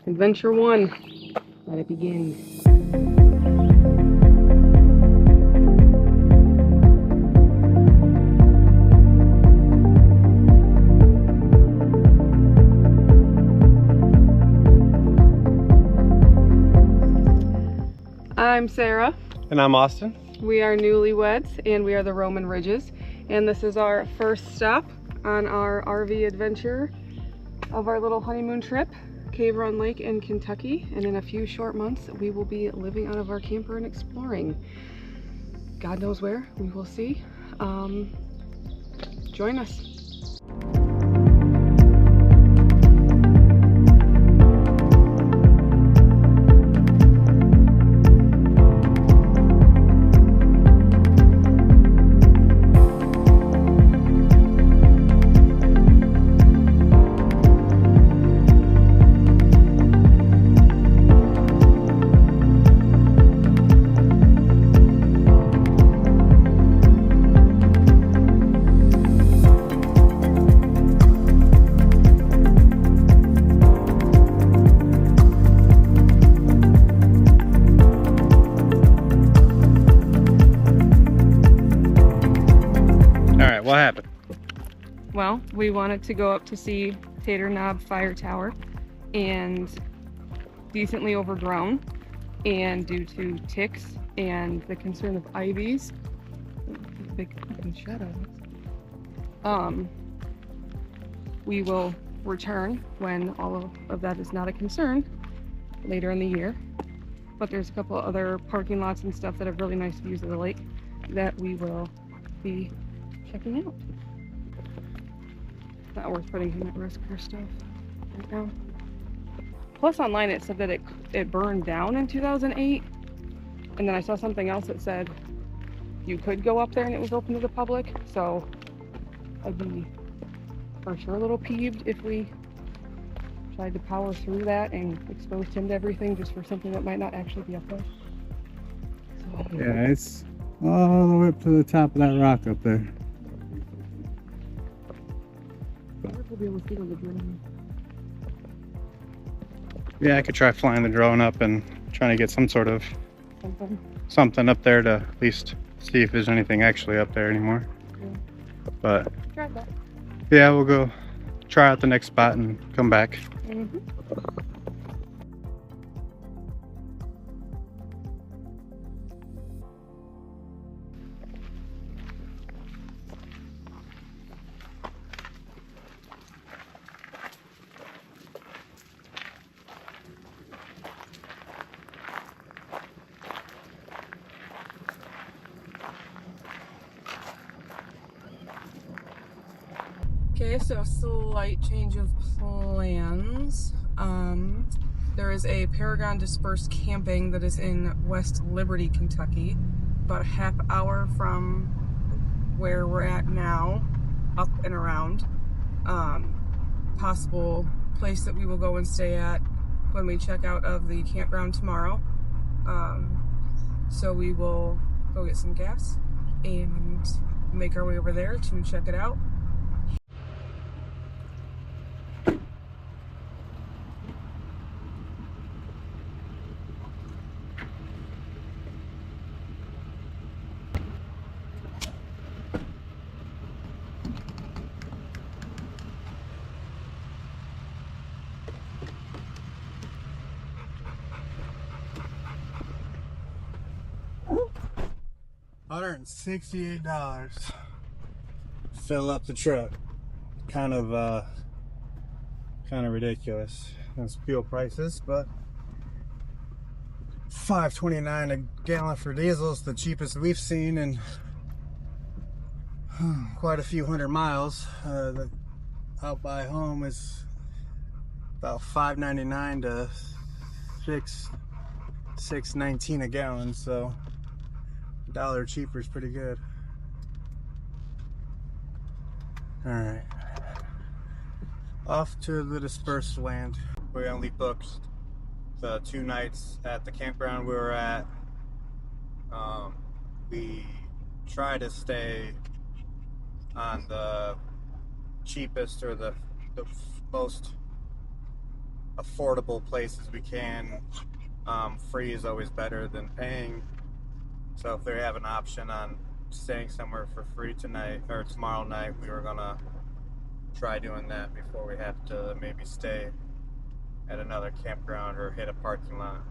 Adventure 1. Let it begin. I'm Sarah. And I'm Austin. We are newlyweds and we are the Roamin Ridges. And this is our first stop on our RV adventure of our little honeymoon trip, Cave Run Lake in Kentucky. And in a few short months, we will be living out of our camper and exploring. God knows where, we will see. Join us. What happened? Well, we wanted to go up to see Tater Knob Fire Tower, and decently overgrown, and due to ticks and the concern of ivies, big shadows, we will return when all of that is not a concern later in the year. But there's a couple other parking lots and stuff that have really nice views of the lake that we will be checking out. Not worth putting him at risk for stuff right now. Plus online it said that it burned down in 2008, and then I saw something else that said you could go up there and it was open to the public, so I'd be for sure a little peeved if we tried to power through that and exposed him to everything just for something that might not actually be up there. So, yeah, it's all the way up to the top of that rock up there. Yeah, I could try flying the drone up and trying to get some sort of something up there to at least see if there's anything actually up there anymore. Yeah. But try that. Yeah, we'll go try out the next spot and come back. Okay, so slight change of plans. There is a Paragon Dispersed Camping that is in West Liberty, Kentucky, about a half hour from where we're at now, up and around. Possible place that we will go and stay at when we check out of the campground tomorrow. So we will go get some gas and make our way over there to check it out. $168. Fill up the truck. Kind of ridiculous. That's fuel prices, but $5.29 a gallon for diesel is the cheapest we've seen in quite a few hundred miles. The out by home is about $5.99 to $6.19 a gallon, so $1 cheaper is pretty good. All right, off to the dispersed land. We only booked the 2 nights at the campground we were at. We try to stay on the cheapest or the the most affordable places we can. Free is always better than paying. So if they have an option on staying somewhere for free tonight or tomorrow night, we were gonna try doing that before we have to maybe stay at another campground or hit a parking lot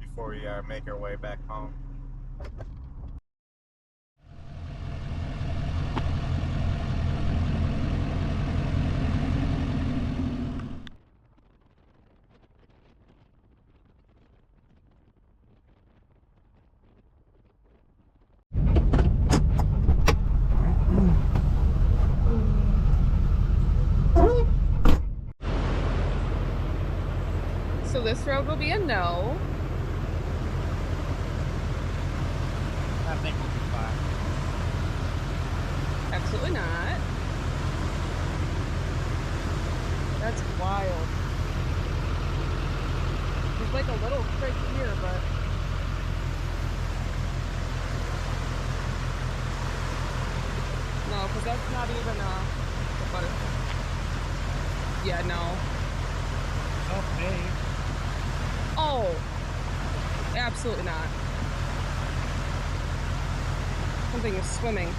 before we make our way back home. So this road will be a no. I think we'll be fine. Absolutely not. That's wild. There's like a little creek here, but no, because that's not even a butterfly. Yeah, no. Okay. Oh, absolutely not. Something is swimming.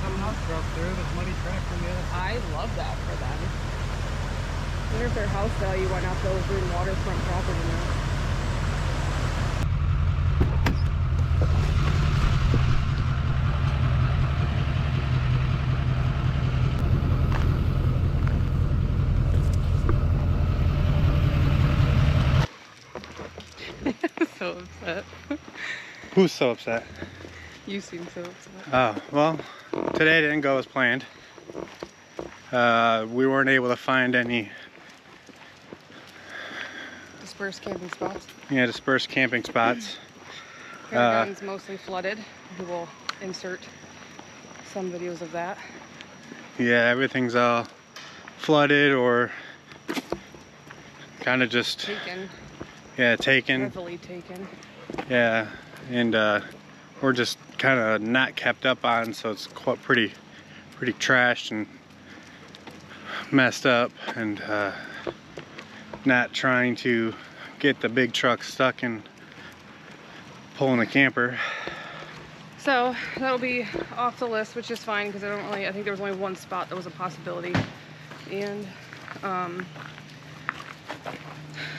Some house drove through this muddy track from the other side. I love that for them. I wonder if their house value went up those green waterfront property now. So upset. Who's so upset? You seem so upset. Oh, well, today didn't go as planned. We weren't able to find any Dispersed camping spots. dispersed camping spots. Paragon's mostly flooded. We will insert some videos of that. Yeah, everything's all flooded or kind of just Taken. taken. Heavily taken. Yeah, and we're just kind of not kept up on, so it's quite pretty trashed and messed up, and not trying to get the big truck stuck in pulling the camper. So that'll be off the list, which is fine because I think there was only one spot that was a possibility, and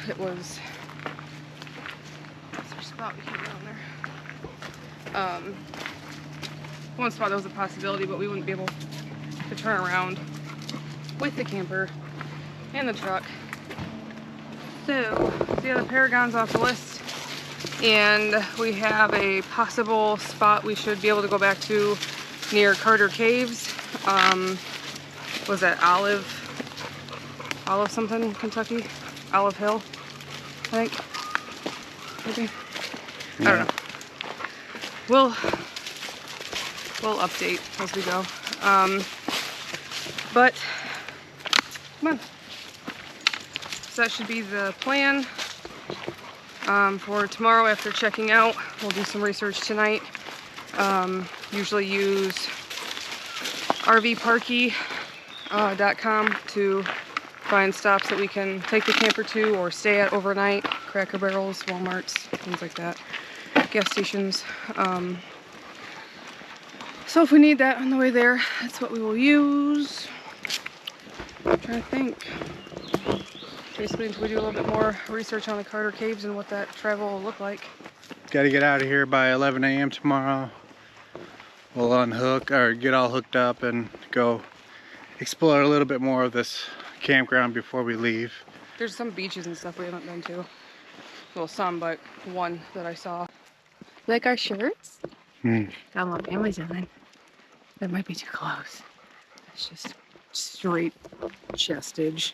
it was. What's our spot? We can't go in there. One spot that was a possibility, but we wouldn't be able to turn around with the camper and the truck. So the other Paragon's off the list, and we have a possible spot we should be able to go back to near Carter Caves. Was that Olive something, Kentucky? Olive Hill, I think. Maybe. Yeah. I don't know. We'll update as we go. But come on. So that should be the plan for tomorrow. After checking out, we'll do some research tonight. Usually use RVparky.com to find stops that we can take the camper to or stay at overnight. Cracker Barrels, Walmarts, things like that. Gas stations. So if we need that on the way there, that's what we will use. I'm trying to think. Basically, until we do a little bit more research on the Carter Caves and what that travel will look like. Got to get out of here by 11 a.m. tomorrow. We'll unhook or get all hooked up and go explore a little bit more of this campground before we leave. There's some beaches and stuff we haven't been to. Well, some, but one that I saw. Like our shirts? Got a little Amazon. That might be too close. That's just straight chestage.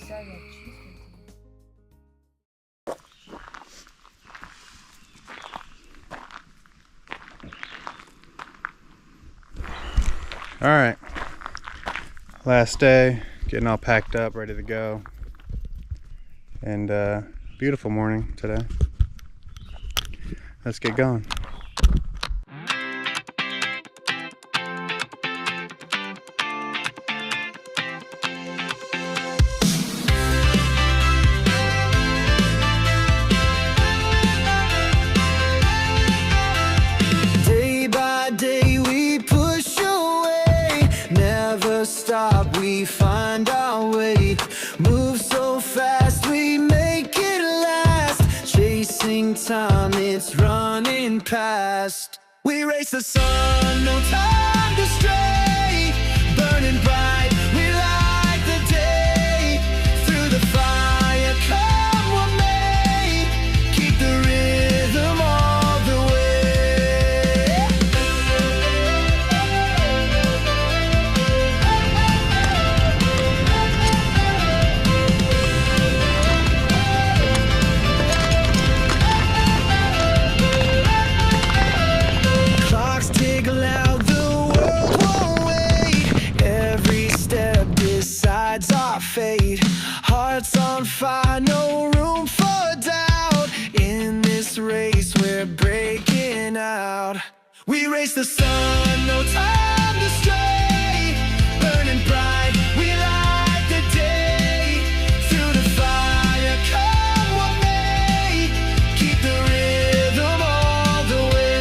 All right, last day, getting all packed up, ready to go. And beautiful morning today. Let's get going. Day by day we push away, never stop, we find our way. Move so fast, we make it last. Chasing time, it's running past. We race the sun, no time to stray. Burning bright, we light the day. Through the fire, come what may. Keep the rhythm all the way. Clocks tick loud, the world won't wait. Every step decides our fate. Hearts on fire, no room for doubt. In this race, we're breaking out. We race the sun, no time to stray. Burning bright, we light the day. Through the fire, come what may. Keep the rhythm all the way.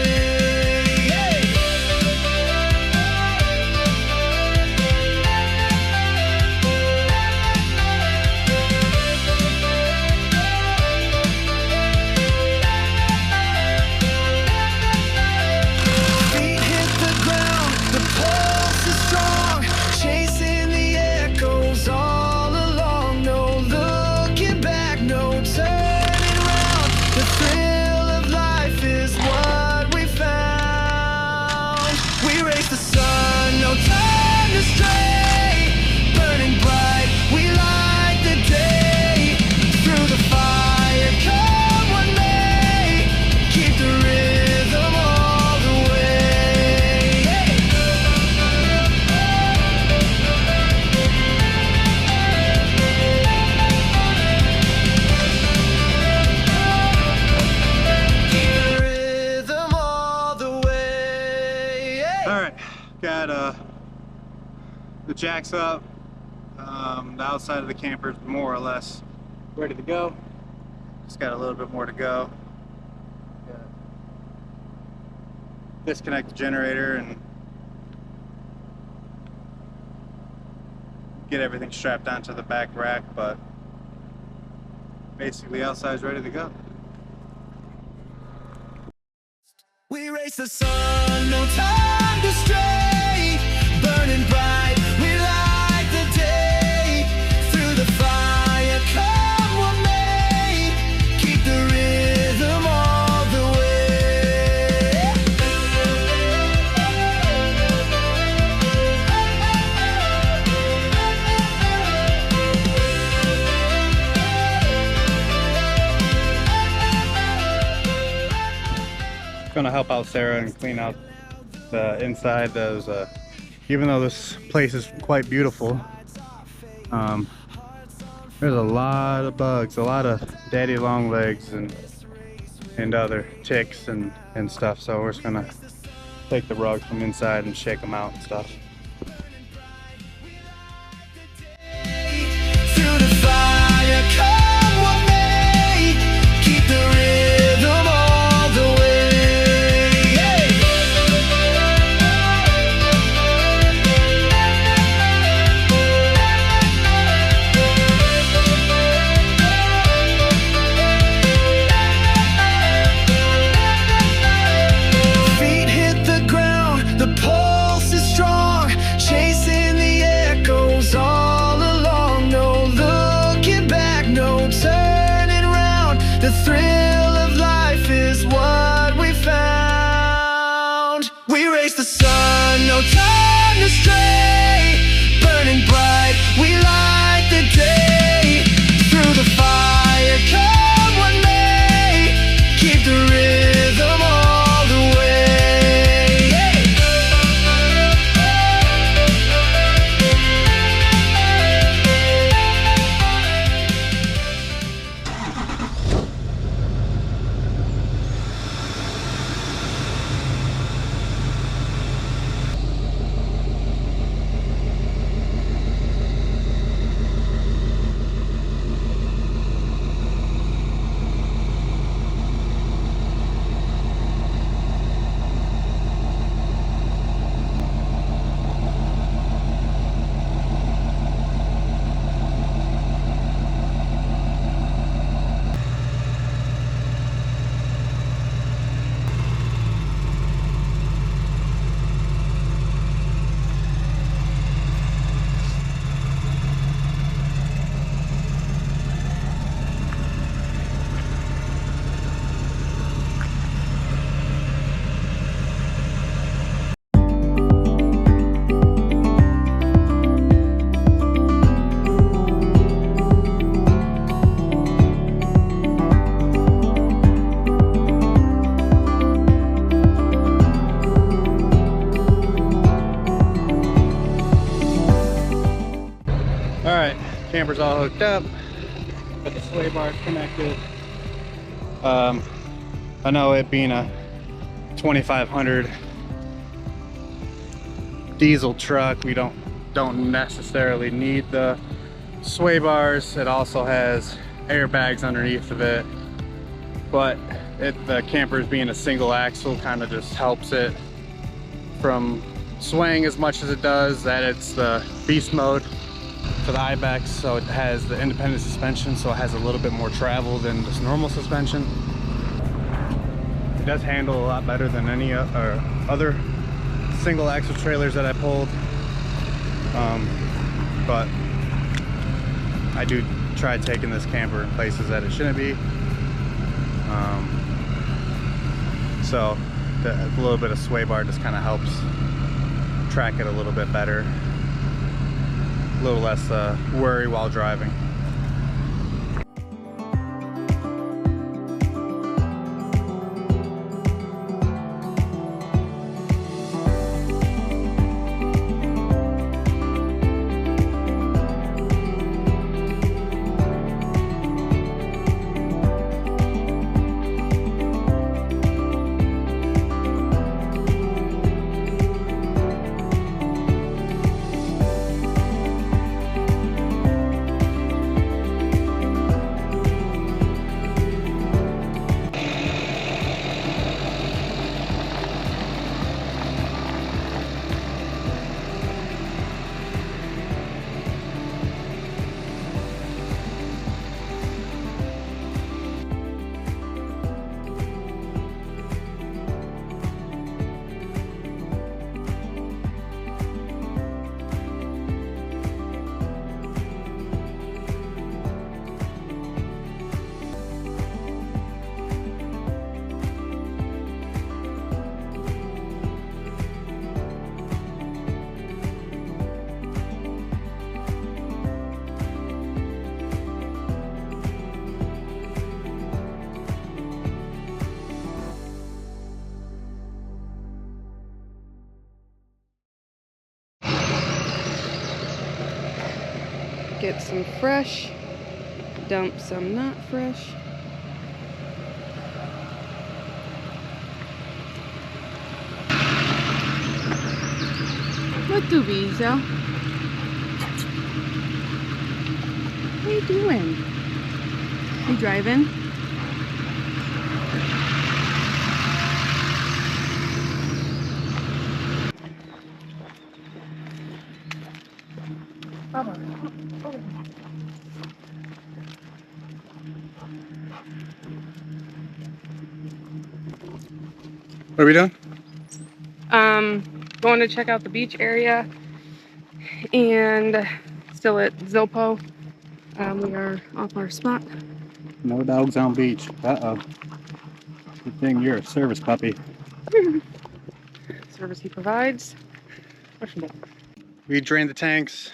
Feet hit the ground, the pulse is strong. Chasing the echoes all along. No looking back, no turning round. The thrill of life is what we found. We race the sun, no time to stray. Burning bright, we light the day. Through the fire, come what may. Keep the rhythm all the way. Keep the rhythm all the way. All right, got the jacks up. The outside of the camper is more or less ready to go. Just got a little bit more to go. Gotta disconnect the generator and get everything strapped onto the back rack, but basically outside's ready to go. We race the sun, no time to stray. Burning bright, we light the day. Through the fire, come what may. Keep the rhythm all the way. Gonna help out Sarah and clean out the inside. Those even though this place is quite beautiful, there's a lot of bugs, a lot of daddy long legs and other ticks and stuff, so we're just gonna take the rug from inside and shake them out and stuff. Through the fire, come what may. Keep the rhythm all the way. Feet hit the ground, the pulse is strong. Chasing the echoes all along. No looking back, no turning round. The thrill of life is what we found. We race the sun, no time to stray. Burning bright, we light the day. Camper's all hooked up, got the sway bars connected. I know it being a 2500 diesel truck, we don't necessarily need the sway bars. It also has airbags underneath of it, but the Camper's being a single axle kind of just helps it from swaying as much as it does. That it's the beast mode for the Ibex, so it has the independent suspension, so it has a little bit more travel than this normal suspension. It does handle a lot better than any other single axle trailers that I pulled, but I do try taking this camper in places that it shouldn't be, so a little bit of sway bar just kind of helps track it a little bit better, a little less worry while driving. Get some fresh, dump some not fresh. What do we, Zell? What are you doing? You driving? What are we doing? Going to check out the beach area, and still at Zilpo. We are off our spot. No dogs on beach. Uh-oh. Good thing you're a service puppy. Service he provides. We drained the tanks,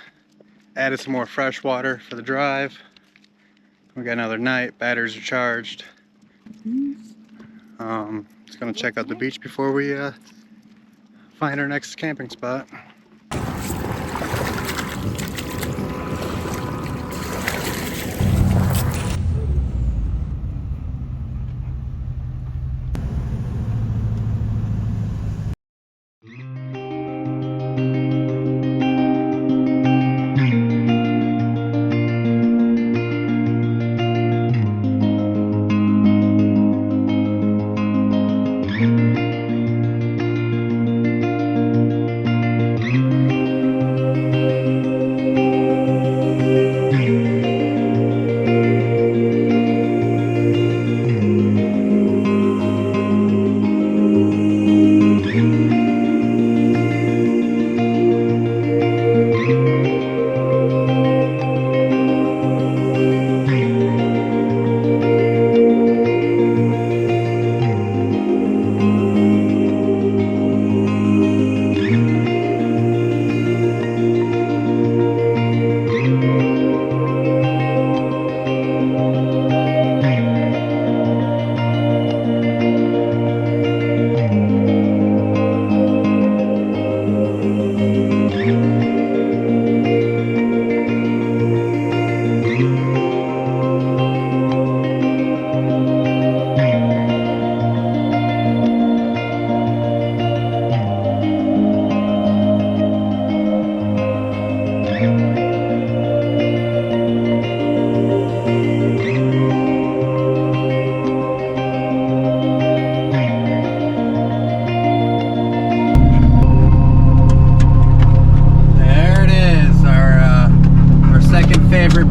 added some more fresh water for the drive. We got another night, batteries are charged. Just gonna check out the beach before we find our next camping spot.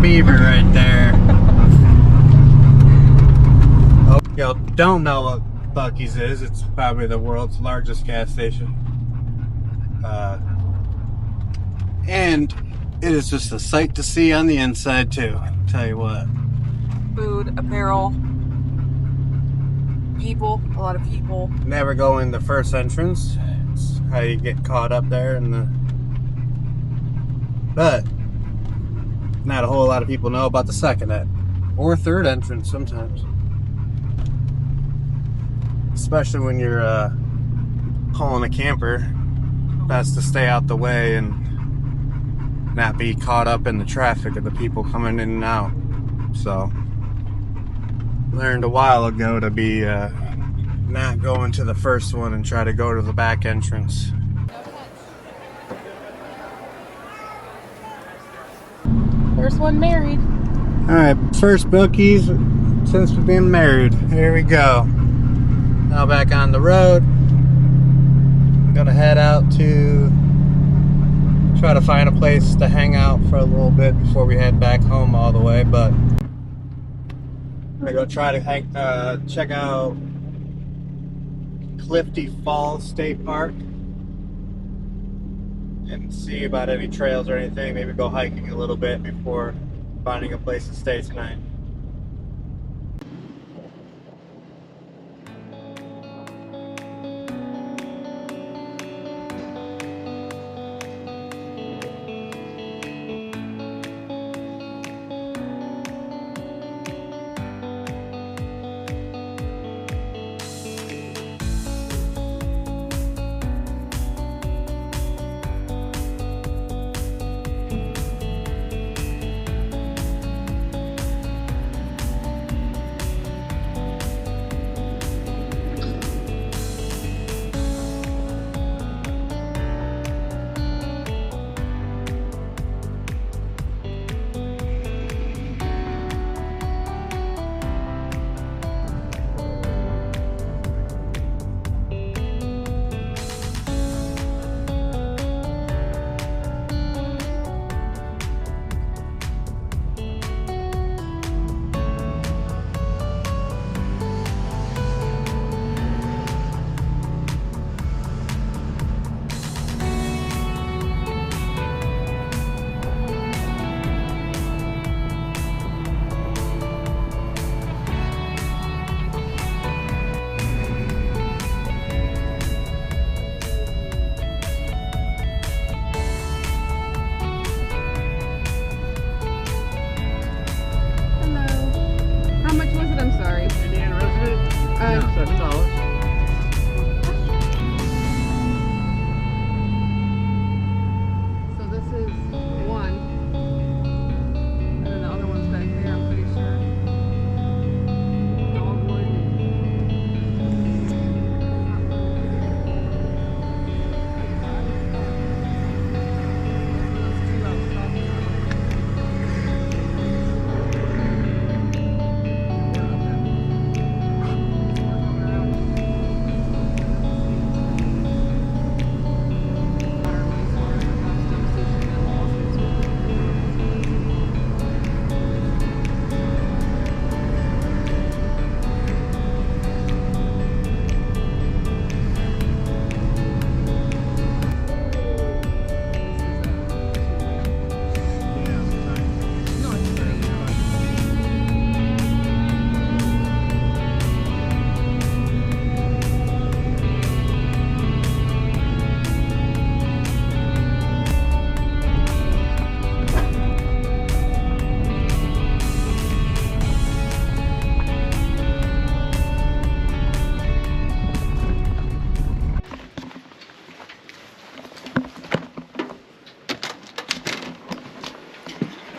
beaver right there. Oh, y'all don't know what Buc-ees is. It's probably the world's largest gas station. And it is just a sight to see on the inside too. Tell you what. Food, apparel, people, a lot of people. Never go in the first entrance. It's how you get caught up there in the. But not a whole lot of people know about the second or third entrance sometimes. Especially when you're hauling a camper, best to stay out the way and not be caught up in the traffic of the people coming in and out. So, learned a while ago to be not going to the first one and try to go to the back entrance. First one married. Alright, first Buc-ees since we've been married. Here we go. Now back on the road. I'm gonna head out to try to find a place to hang out for a little bit before we head back home all the way, but I'm gonna go try to check out Clifty Falls State Park and see about any trails or anything. Maybe go hiking a little bit before finding a place to stay tonight.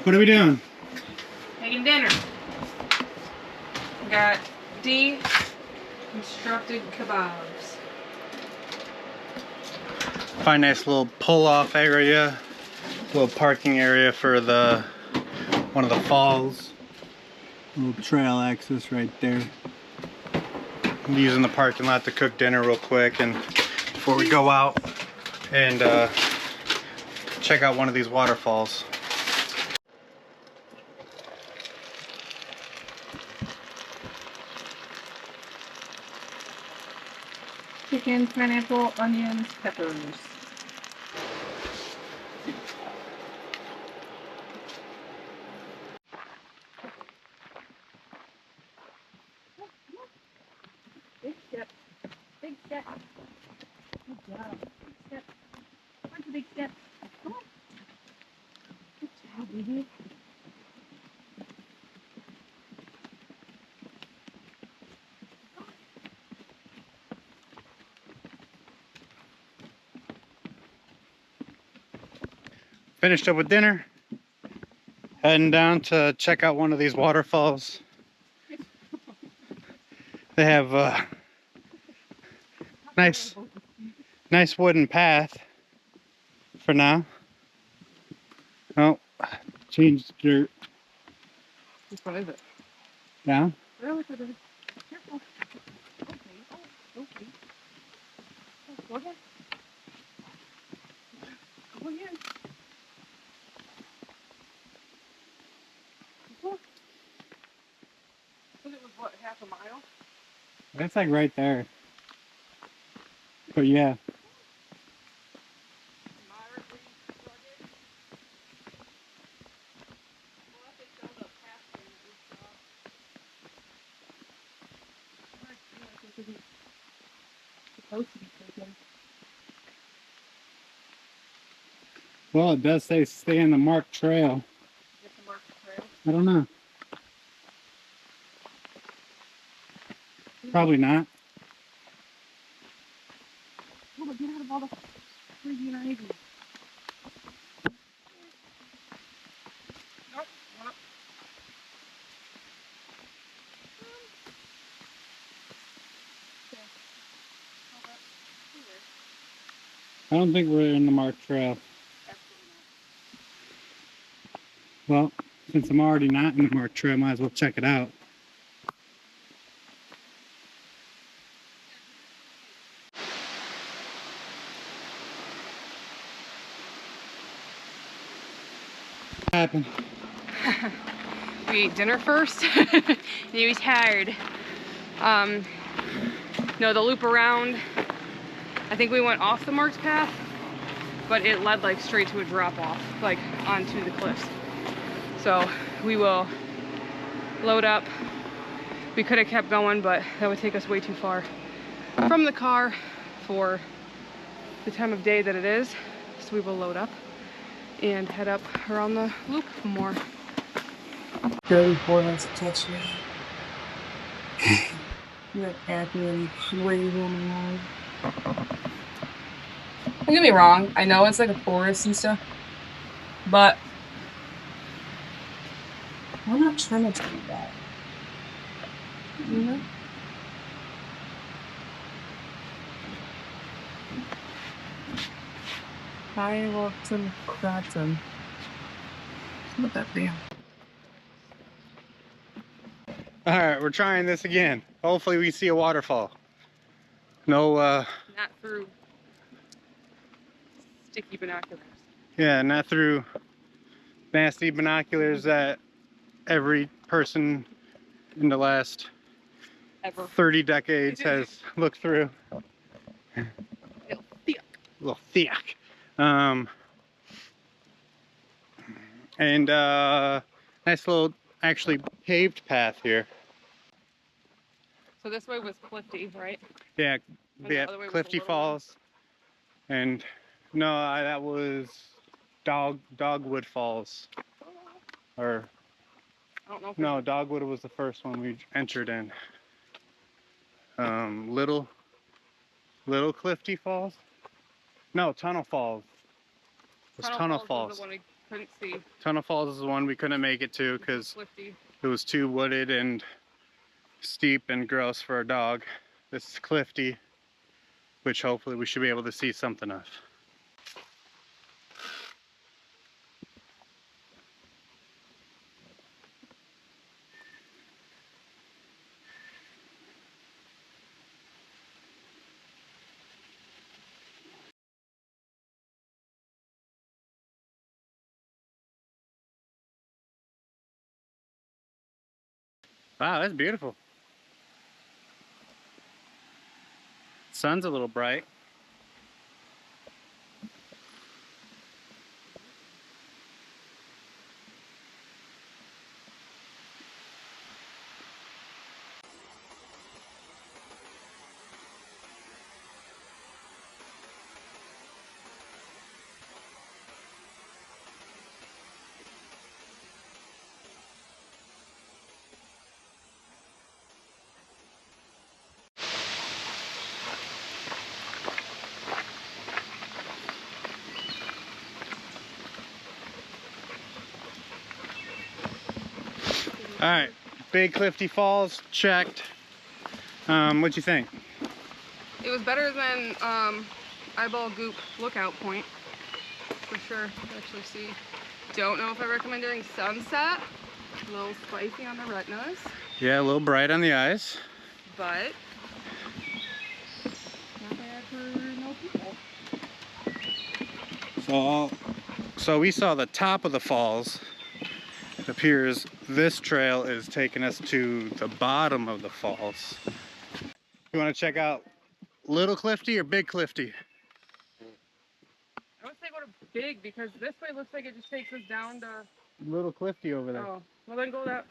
What are we doing? Making dinner. We got deconstructed kebabs. Find a nice little pull-off area, little parking area for the one of the falls. Little trail access right there. I'm using the parking lot to cook dinner real quick, and before we go out and check out one of these waterfalls. pumpkin, pineapple, onions, peppers. Big step. Big step. Good job. Big step. Bunch of big steps. Come on. Good job, baby. Finished up with dinner. Heading down to check out one of these waterfalls. They have a nice wooden path for now. Oh, changed dirt. Which one is it? Down. Really? Careful. Okay. Oh, okay. Go again. Go again. Look. Said it was what, half a mile? That's like right there. But yeah. Moderately rugged. Well, if they showed up past me, it was I feel like this isn't supposed to be taken. Well, it does say stay in the marked trail. Get to mark the trail. I don't know. Probably not. Oh, but get out of all the freaking ivy. Nope. Nope. Okay. How about here? I don't think we're in the marked trail. Absolutely Well, since I'm already not in the marked trail, might as well check it out. What happened? We ate dinner first. He was tired. No, the loop around, I think we went off the marked path, but it led like straight to a drop off, like onto the cliffs. So we will load up. We could have kept going, but that would take us way too far from the car for the time of day that it is. So we will load up and head up around the loop more. 34 has a touchdown. You're happy and wave on the line. Don't get me wrong, I know it's like a forest and stuff, but why not trim it to be that? You know? I will trim that and not that damn. All right, we're trying this again. Hopefully we see a waterfall. No, Not through sticky binoculars. yeah, not through nasty binoculars that every person in the last Ever. 30 decades has looked through. Little thick. A little thick. And nice little actually paved path here. So this way was Clifty, right? Yeah, And the yeah, other way was the Clifty little Falls. And no, that was Dogwood Falls. Or I don't know if no, Dogwood was the first one we entered in. Little Clifty Falls? No, Tunnel Falls. It was Tunnel Falls. was the one we couldn't see. Tunnel Falls is the one we couldn't make it to because Clifty. it was too wooded and steep and gross for a dog. This is Clifty, which hopefully we should be able to see something of. Wow, that's beautiful. Sun's a little bright. All right, Big Clifty Falls checked. What'd you think? It was better than Eyeball Goop Lookout Point, for sure. Actually, see. Don't know if I recommend doing Sunset. A little spicy on the retinas, Yeah, a little bright on the eyes. but not bad for no people. So we saw the top of the falls. It appears this trail is taking us to the bottom of the falls. You want to check out Little Clifty or Big Clifty? I would say go to Big because this way looks like it just takes us down to. Little Clifty over there. Oh, well then go that.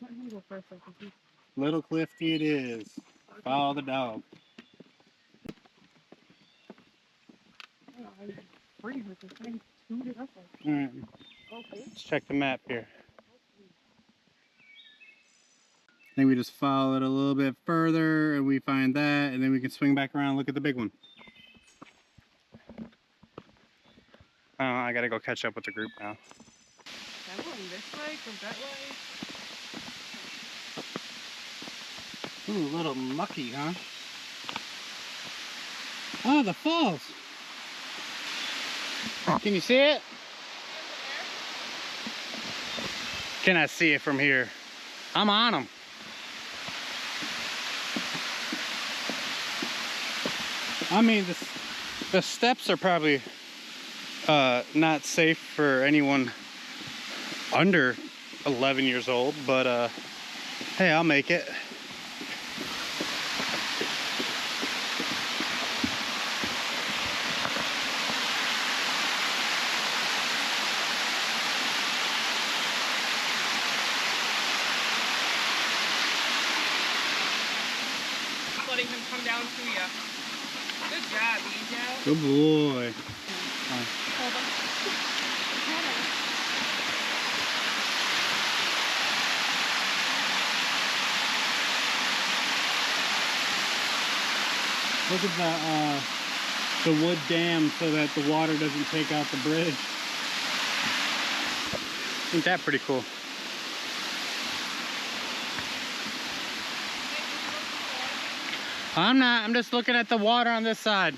Let me go first. I can see. Little Clifty it is. Follow the dog. Oh, I'm free with this thing. Shoot it up. All right, Okay. let's check the map here. I think we just follow it a little bit further and we find that, and then we can swing back around and look at the big one. I gotta go catch up with the group now. I'm going this way because that way. Ooh, a little mucky, huh? Oh, the falls. Can you see it? Can I see it from here? I'm on them. I mean, the steps are probably not safe for anyone under 11 years old, but hey, I'll make it. Letting him come down to you. Good job, Angel. Good boy. Hold on. Look at the wood dam so that the water doesn't take out the bridge. Ain't that pretty cool? I'm not, I'm just looking at the water on this side.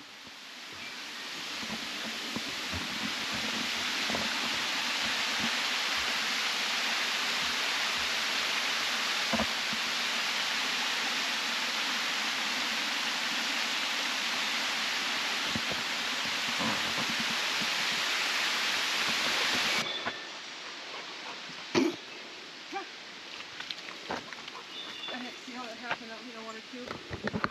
See how that happened out here, 1 or 2.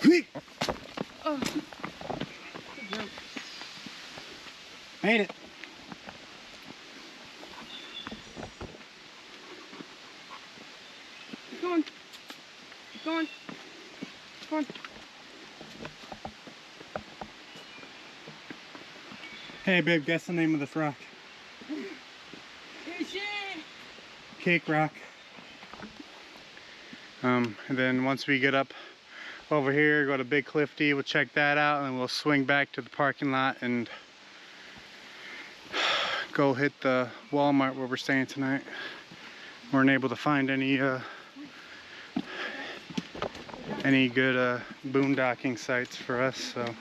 Quick! Oh, good jump. Made it. Keep going. Keep going. Keep going. Hey babe, guess the name of this rock. Cake Rock. And then once we get up over here, go to Big Clifty, we'll check that out, and then we'll swing back to the parking lot and go hit the Walmart where we're staying tonight. We weren't able to find any good boondocking sites for us, so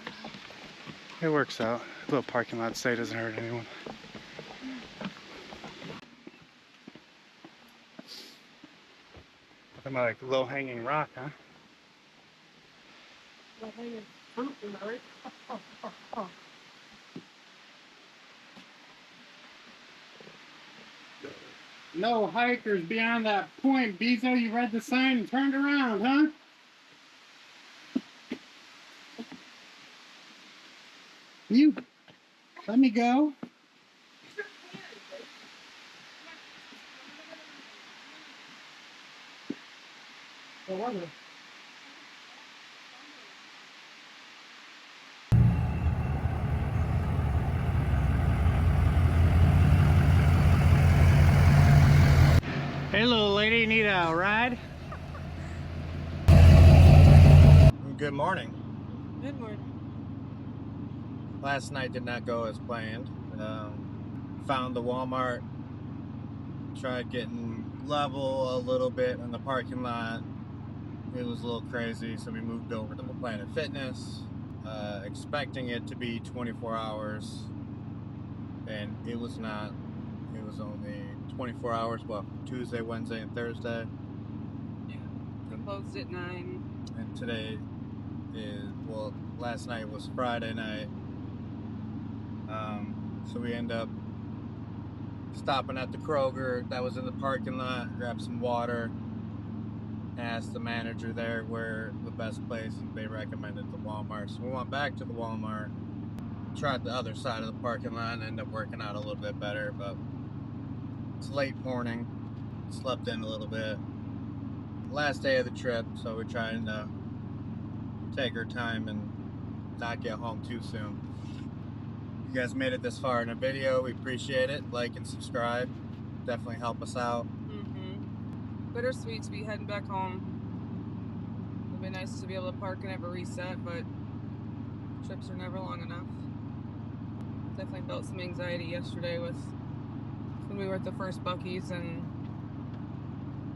it works out. A little parking lot stay doesn't hurt anyone. Nothing like low-hanging rock, huh? Low-hanging fruit, right? No hikers beyond that point, Bezo. You read the sign and turned around, huh? You let me go. Hey, little lady, need a ride? Good morning. Good morning. Last night did not go as planned. Found the Walmart. Tried getting level a little bit in the parking lot. It was a little crazy, so we moved over to the Planet Fitness, expecting it to be 24 hours, and it was not. It was only 24 hours, well, Tuesday, Wednesday, and Thursday. Yeah. We closed at 9. And today is, well, last night was Friday night. So we end up stopping at the Kroger that was in the parking lot, grabbed some water, asked the manager there where the best place, and they recommended the Walmart. So we went back to the Walmart, tried the other side of the parking lot, and ended up working out a little bit better, but it's late morning, slept in a little bit. Last day of the trip, so we're trying to take our time and not get home too soon. You guys made it this far in a video, we appreciate it. Like and subscribe, definitely help us out. Bittersweet to be heading back home. It'd be nice to be able to park and have a reset, but trips are never long enough. Definitely felt some anxiety yesterday with when we were at the first Buc-ees and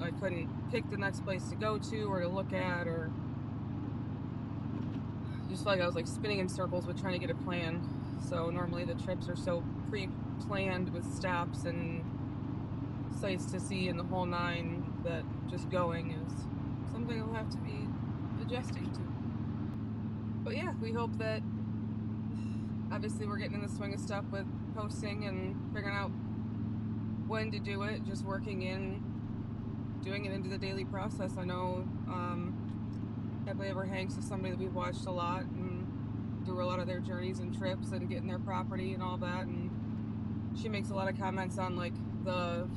I couldn't pick the next place to go to or to look at, or just felt like I was like spinning in circles with trying to get a plan. So normally the trips are so pre-planned with stops and sights to see in the whole nine that just going is something I'll have to be adjusting to. But yeah, we hope that obviously we're getting in the swing of stuff with posting and figuring out when to do it, just doing it into the daily process. I know Happily Ever Hanks is somebody that we've watched a lot and through a lot of their journeys and trips and getting their property and all that, and she makes a lot of comments on like the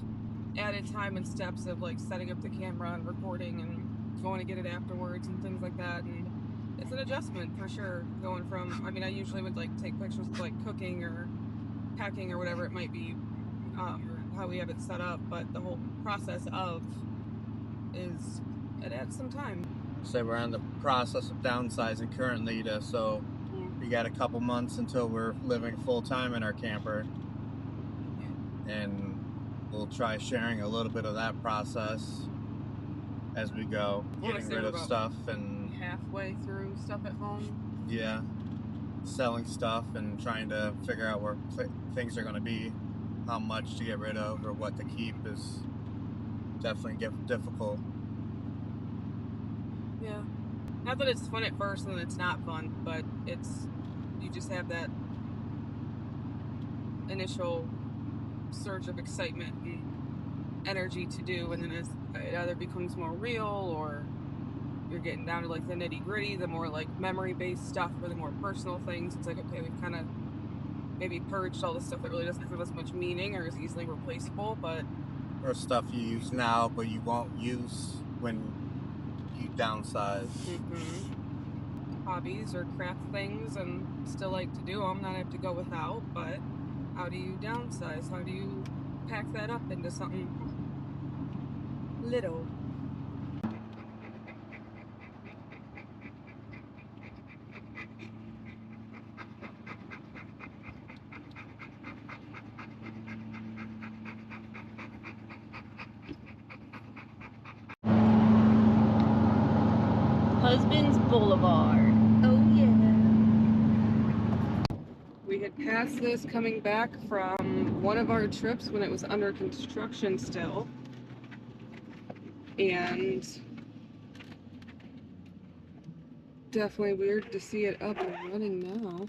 added time and steps of like setting up the camera and recording and going to get it afterwards and things like that, and it's an adjustment for sure going from, I mean, I usually would like take pictures of like cooking or packing or whatever it might be, or how we have it set up, but the whole process of it adds some time. So we're in the process of downsizing currently, so we got a couple months until we're living full-time in our camper, and we'll try sharing a little bit of that process as we go, getting rid of stuff and halfway through stuff at home. Yeah, selling stuff and trying to figure out where things are going to be, how much to get rid of or what to keep is definitely difficult. Yeah, not that it's fun at first and it's not fun, but you just have that initial surge of excitement and energy to do, and then as it either becomes more real or you're getting down to like the nitty gritty, the more like memory based stuff or the more personal things, it's like, okay, we've kind of maybe purged all the stuff that really doesn't have as much meaning or is easily replaceable, but or stuff you use now but you won't use when you downsize. Hobbies or craft things and still like to do them, not have to go without, but how do you downsize? How do you pack that up into something little? Husbands Boulevard. Oh yeah. We had passed this coming back from one of our trips when it was under construction still, and definitely weird to see it up and running now.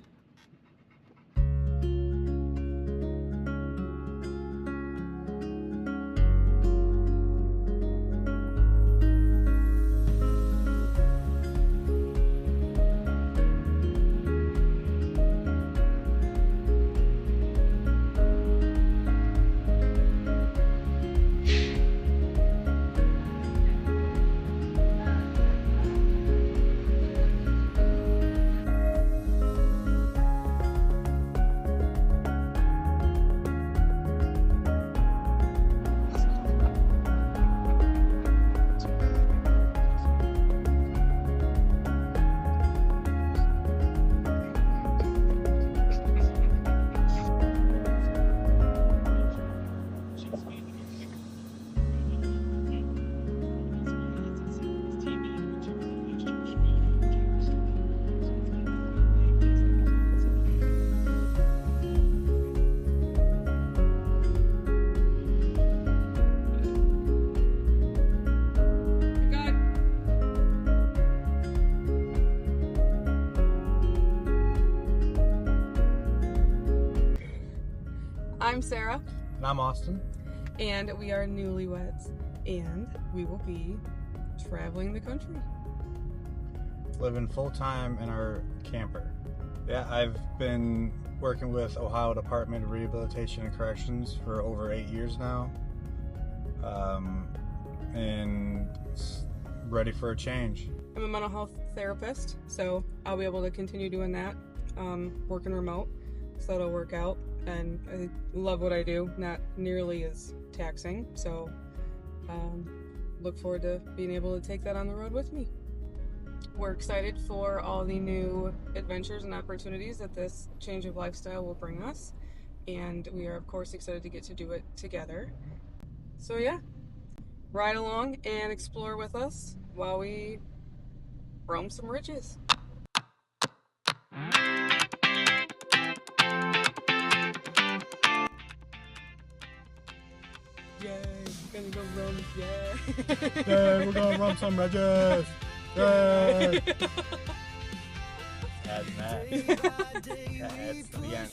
Sarah. And I'm Austin. And we are newlyweds. And we will be traveling the country. Living full-time in our camper. Yeah, I've been working with Ohio Department of Rehabilitation and Corrections for over 8 years now. And ready for a change. I'm a mental health therapist, so I'll be able to continue doing that, working remote, so that'll work out. And I love what I do, not nearly as taxing, so look forward to being able to take that on the road with me. We're excited for all the new adventures and opportunities that this change of lifestyle will bring us, and we are of course excited to get to do it together. So yeah, ride along and explore with us while we roam some ridges. Yay, we're gonna go roam, yeah. Yay, we're gonna run some ridges. Yay. Add that. That adds to the end.